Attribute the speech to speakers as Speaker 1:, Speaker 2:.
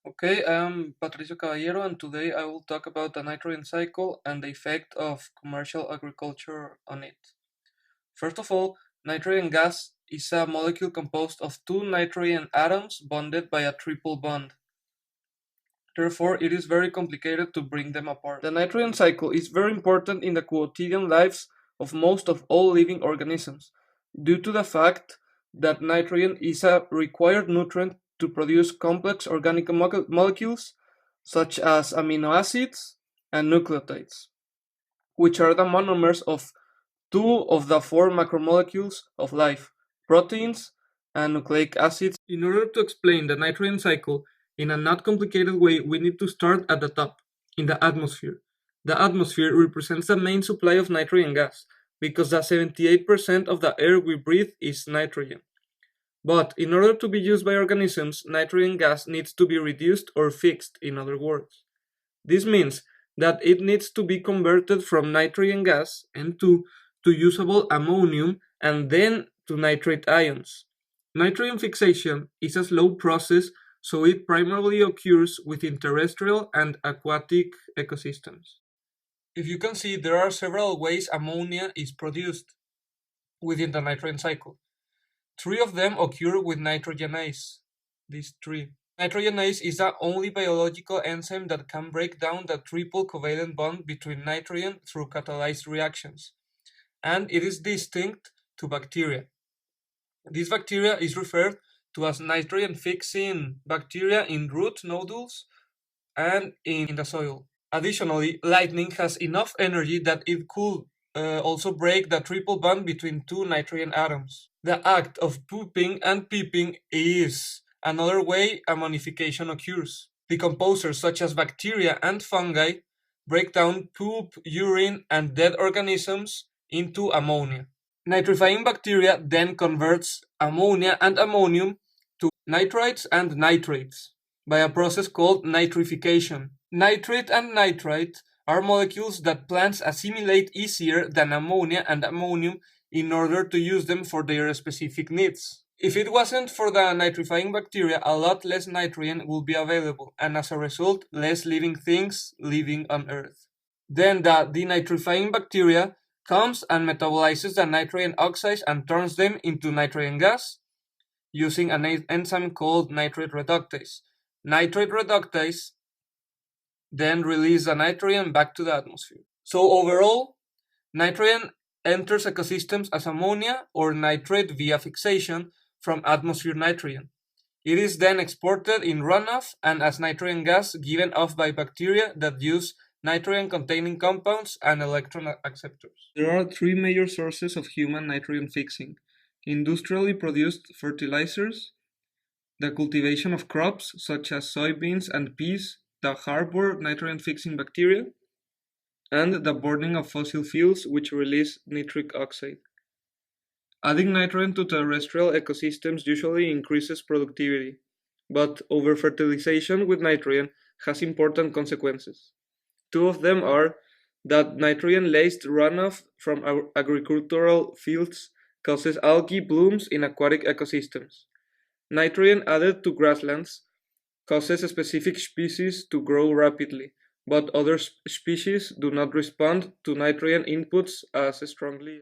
Speaker 1: Okay, I'm Patricio Caballero, and today I will talk about the nitrogen cycle and the effect of commercial agriculture on it. First of all, nitrogen gas is a molecule composed of two nitrogen atoms bonded by a triple bond. Therefore, it is very complicated to bring them apart. The nitrogen cycle is very important in the quotidian lives of most of all living organisms, due to the fact that nitrogen is a required nutrient to produce complex organic molecules such as amino acids and nucleotides, which are the monomers of two of the four macromolecules of life, proteins and nucleic acids. In order to explain the nitrogen cycle in a not complicated way, we need to start at the top, in the atmosphere. The atmosphere represents the main supply of nitrogen gas, because the 78% of the air we breathe is nitrogen. But in order to be used by organisms, nitrogen gas needs to be reduced or fixed, in other words. This means that it needs to be converted from nitrogen gas, N2, to usable ammonium and then to nitrate ions. Nitrogen fixation is a slow process, so it primarily occurs within terrestrial and aquatic ecosystems. If you can see, there are several ways ammonia is produced within the nitrogen cycle. Three of them occur with nitrogenase. These three. Nitrogenase is the only biological enzyme that can break down the triple covalent bond between nitrogen through catalyzed reactions, and it is distinct to bacteria. This bacteria is referred to as nitrogen-fixing bacteria in root nodules and in the soil. Additionally, lightning has enough energy that it could also break the triple bond between two nitrogen atoms. The act of pooping and peeping is another way ammonification occurs. Decomposers such as bacteria and fungi break down poop, urine, and dead organisms into ammonia. Nitrifying bacteria then converts ammonia and ammonium to nitrites and nitrates by a process called nitrification. Nitrate and nitrite are molecules that plants assimilate easier than ammonia and ammonium in order to use them for their specific needs. If it wasn't for the nitrifying bacteria, a lot less nitrogen would be available, and as a result, less living things living on Earth. Then the denitrifying bacteria comes and metabolizes the nitrogen oxides and turns them into nitrogen gas using an enzyme called nitrate reductase. Nitrate reductase then release the nitrogen back to the atmosphere. So overall, nitrogen enters ecosystems as ammonia or nitrate via fixation from atmosphere nitrogen. It is then exported in runoff and as nitrogen gas given off by bacteria that use nitrogen-containing compounds and electron acceptors. There are three major sources of human nitrogen fixing: industrially produced fertilizers, the cultivation of crops such as soybeans and peas that harbor nitrogen-fixing bacteria, and the burning of fossil fuels which release nitric oxide. Adding nitrogen to terrestrial ecosystems usually increases productivity, but overfertilization with nitrogen has important consequences. Two of them are that nitrogen-laced runoff from agricultural fields causes algae blooms in aquatic ecosystems. Nitrogen added to grasslands causes specific species to grow rapidly, but other species do not respond to nitrogen inputs as strongly.